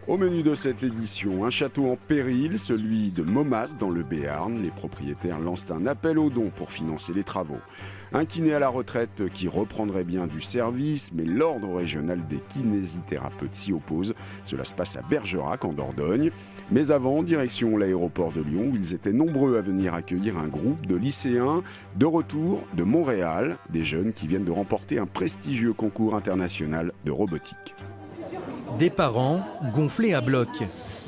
Au menu de cette édition, un château en péril, celui de Momas dans le Béarn. Les propriétaires lancent un appel aux dons pour financer les travaux. Un kiné à la retraite qui reprendrait bien du service, mais l'ordre régional des kinésithérapeutes s'y oppose. Cela se passe à Bergerac en Dordogne. Mais avant, direction l'aéroport de Lyon où ils étaient nombreux à venir accueillir un groupe de lycéens de retour de Montréal, des jeunes qui viennent de remporter un prestigieux concours international de robotique. Des parents gonflés à bloc.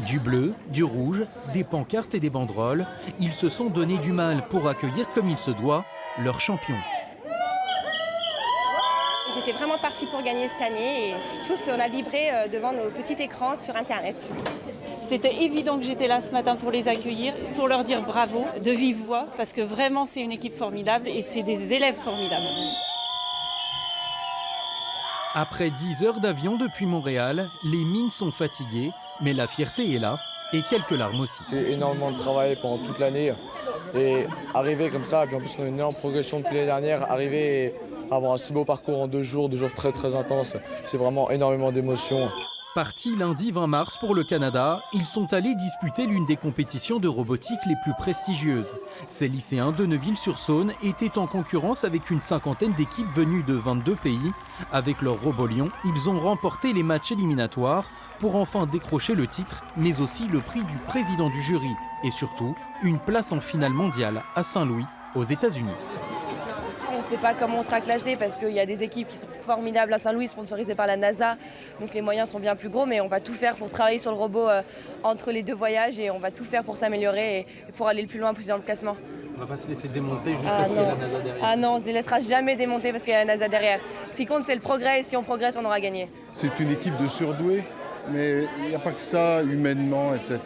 Du bleu, du rouge, des pancartes et des banderoles. Ils se sont donné du mal pour accueillir comme il se doit leur champion. Ils étaient vraiment partis pour gagner cette année et tous on a vibré devant nos petits écrans sur Internet. C'était évident que j'étais là ce matin pour les accueillir, pour leur dire bravo de vive voix parce que vraiment c'est une équipe formidable et c'est des élèves formidables. Après 10 heures d'avion depuis Montréal, les mines sont fatiguées, mais la fierté est là, et quelques larmes aussi. C'est énormément de travail pendant toute l'année, et arriver comme ça, et puis en plus on a une énorme progression depuis l'année dernière, arriver et avoir un si beau parcours en 2 jours très très intenses, c'est vraiment énormément d'émotions. Partis lundi 20 mars pour le Canada, ils sont allés disputer l'une des compétitions de robotique les plus prestigieuses. Ces lycéens de Neuville-sur-Saône étaient en concurrence avec une cinquantaine d'équipes venues de 22 pays. Avec leur Robolion, ils ont remporté les matchs éliminatoires pour enfin décrocher le titre, mais aussi le prix du président du jury et surtout une place en finale mondiale à Saint-Louis, aux États-Unis. On ne sait pas comment on sera classé parce qu'il y a des équipes qui sont formidables à Saint-Louis, sponsorisées par la NASA. Donc les moyens sont bien plus gros, mais on va tout faire pour travailler sur le robot entre les 2 voyages et on va tout faire pour s'améliorer et pour aller le plus loin possible dans le classement. On va pas se laisser démonter juste parce qu'il y a la NASA derrière. Ah non, on ne se les laissera jamais démonter parce qu'il y a la NASA derrière. Ce qui compte, c'est le progrès et si on progresse, on aura gagné. C'est une équipe de surdoués, mais il n'y a pas que ça, humainement, etc.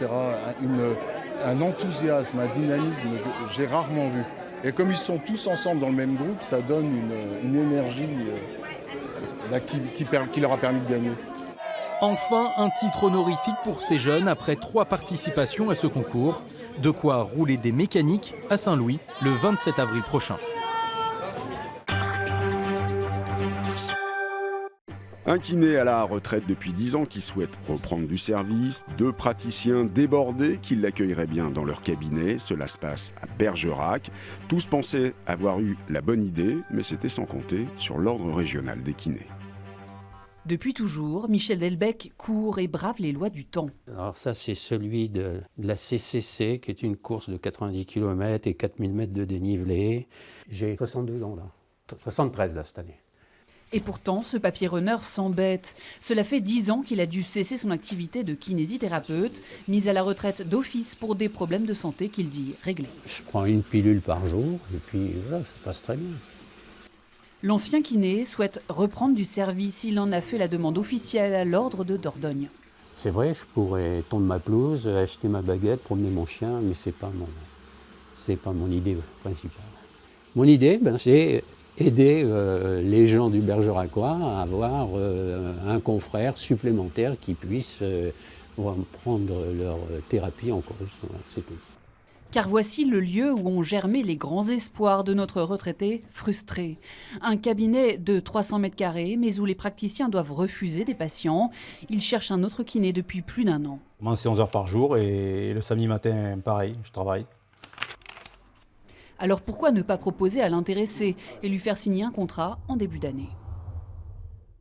Un enthousiasme, un dynamisme que j'ai rarement vu. Et comme ils sont tous ensemble dans le même groupe, ça donne une énergie qui leur a permis de gagner. Enfin, un titre honorifique pour ces jeunes après 3 participations à ce concours. De quoi rouler des mécaniques à Saint-Louis le 27 avril prochain. Un kiné à la retraite depuis 10 ans qui souhaite reprendre du service, 2 praticiens débordés qui l'accueilleraient bien dans leur cabinet. Cela se passe à Bergerac. Tous pensaient avoir eu la bonne idée, mais c'était sans compter sur l'ordre régional des kinés. Depuis toujours, Michel Delbecq court et brave les lois du temps. Alors ça, c'est celui de la CCC, qui est une course de 90 km et 4000 mètres de dénivelé. J'ai 62 ans là, 73 là cette année. Et pourtant, ce papier-runner s'embête. Cela fait 10 ans qu'il a dû cesser son activité de kinésithérapeute, mis à la retraite d'office pour des problèmes de santé qu'il dit réglés. Je prends une pilule par jour et puis voilà, ça passe très bien. L'ancien kiné souhaite reprendre du service. Il en a fait la demande officielle à l'ordre de Dordogne. C'est vrai, je pourrais tondre ma pelouse, acheter ma baguette, promener mon chien, mais c'est pas mon idée principale. Mon idée, c'est aider les gens du Bergeracois à avoir un confrère supplémentaire qui puisse prendre leur thérapie en cause. Voilà, c'est tout. Car voici le lieu où ont germé les grands espoirs de notre retraité frustré. Un cabinet de 300 mètres carrés, mais où les praticiens doivent refuser des patients. Ils cherchent un autre kiné depuis plus d'1 an. Moi, c'est 11 heures par jour et le samedi matin, pareil, je travaille. Alors pourquoi ne pas proposer à l'intéressé et lui faire signer un contrat en début d'année?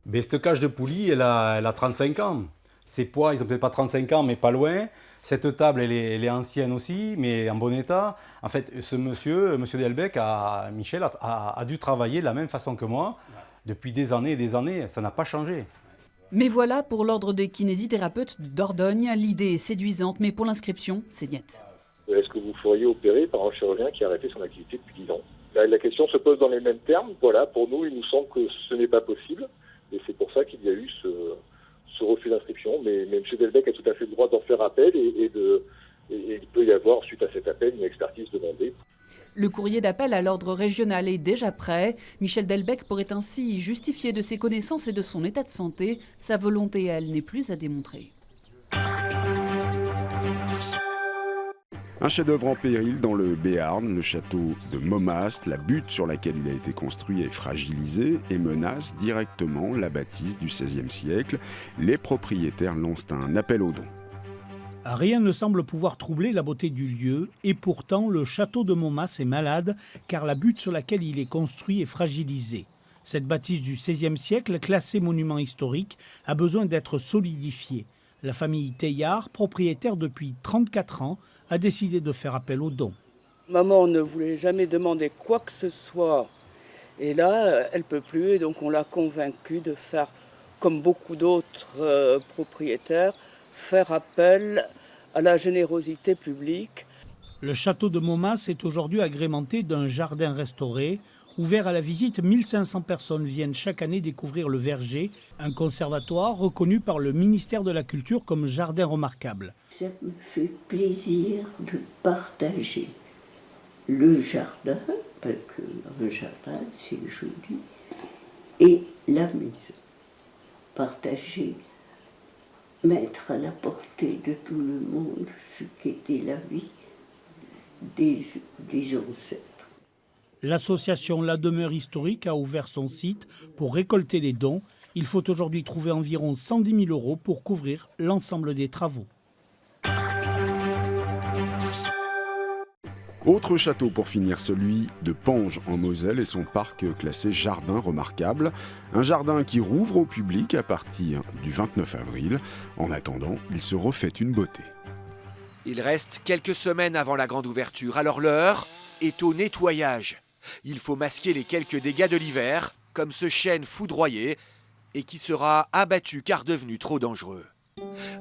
Mais cette cage de poulie, elle a 35 ans. Ses poids, ils n'ont peut-être pas 35 ans, mais pas loin. Cette table, elle est ancienne aussi, mais en bon état. En fait, ce monsieur Delbecq, Michel, a dû travailler de la même façon que moi depuis des années et des années. Ça n'a pas changé. Mais voilà, pour l'ordre des kinésithérapeutes de Dordogne, l'idée est séduisante, mais pour l'inscription, c'est niette. Est-ce que vous feriez opérer par un chirurgien qui a arrêté son activité depuis 10 ans? La question se pose dans les mêmes termes. Voilà, pour nous, il nous semble que ce n'est pas possible. Et c'est pour ça qu'il y a eu ce refus d'inscription. Mais M. Delbecq a tout à fait le droit d'en faire appel et il peut y avoir, suite à cet appel, une expertise demandée. Le courrier d'appel à l'ordre régional est déjà prêt. Michel Delbecq pourrait ainsi justifier de ses connaissances et de son état de santé. Sa volonté, elle, n'est plus à démontrer. Un chef-d'œuvre en péril dans le Béarn, le château de Montmast. La butte sur laquelle il a été construit est fragilisée et menace directement la bâtisse du XVIe siècle. Les propriétaires lancent un appel aux dons. Rien ne semble pouvoir troubler la beauté du lieu et pourtant le château de Montmast est malade car la butte sur laquelle il est construit est fragilisée. Cette bâtisse du XVIe siècle, classée monument historique, a besoin d'être solidifiée. La famille Teilhard, propriétaire depuis 34 ans, a décidé de faire appel aux dons. Maman ne voulait jamais demander quoi que ce soit. Et là, elle ne peut plus. Et donc on l'a convaincue de faire, comme beaucoup d'autres propriétaires, faire appel à la générosité publique. Le château de Montmast est aujourd'hui agrémenté d'un jardin restauré. Ouvert à la visite, 1500 personnes viennent chaque année découvrir le verger, un conservatoire reconnu par le ministère de la Culture comme jardin remarquable. Ça me fait plaisir de partager le jardin, parce que le jardin c'est joli, et la maison. Partager, mettre à la portée de tout le monde ce qu'était la vie des ancêtres. L'association La Demeure Historique a ouvert son site pour récolter les dons. Il faut aujourd'hui trouver environ 110 000 € pour couvrir l'ensemble des travaux. Autre château pour finir, celui de Pange en Moselle et son parc classé jardin remarquable. Un jardin qui rouvre au public à partir du 29 avril. En attendant, il se refait une beauté. Il reste quelques semaines avant la grande ouverture, alors l'heure est au nettoyage. Il faut masquer les quelques dégâts de l'hiver, comme ce chêne foudroyé, et qui sera abattu car devenu trop dangereux.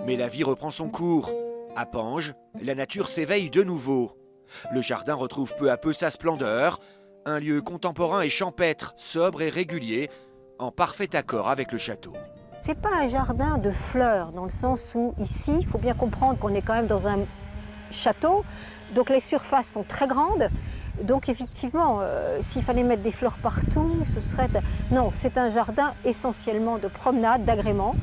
Mais la vie reprend son cours. À Pange, la nature s'éveille de nouveau. Le jardin retrouve peu à peu sa splendeur, un lieu contemporain et champêtre, sobre et régulier, en parfait accord avec le château. C'est pas un jardin de fleurs, dans le sens où ici, il faut bien comprendre qu'on est quand même dans un château, donc les surfaces sont très grandes. Donc effectivement, s'il fallait mettre des fleurs partout, ce serait... Non, c'est un jardin essentiellement de promenade, d'agrément,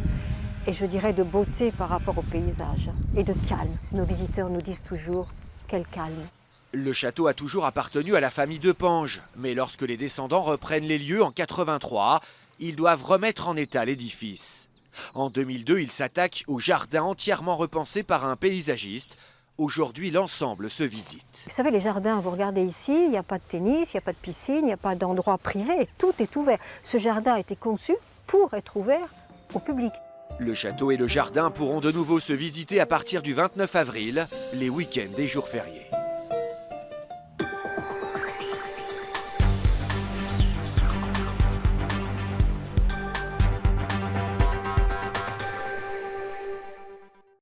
et je dirais de beauté par rapport au paysage, et de calme. Nos visiteurs nous disent toujours, quel calme. Le château a toujours appartenu à la famille de Pange, mais lorsque les descendants reprennent les lieux en 83, ils doivent remettre en état l'édifice. En 2002, ils s'attaquent au jardin entièrement repensé par un paysagiste. Aujourd'hui, l'ensemble se visite. Vous savez, les jardins, vous regardez ici, il n'y a pas de tennis, il n'y a pas de piscine, il n'y a pas d'endroit privé, tout est ouvert. Ce jardin a été conçu pour être ouvert au public. Le château et le jardin pourront de nouveau se visiter à partir du 29 avril, les week-ends des jours fériés.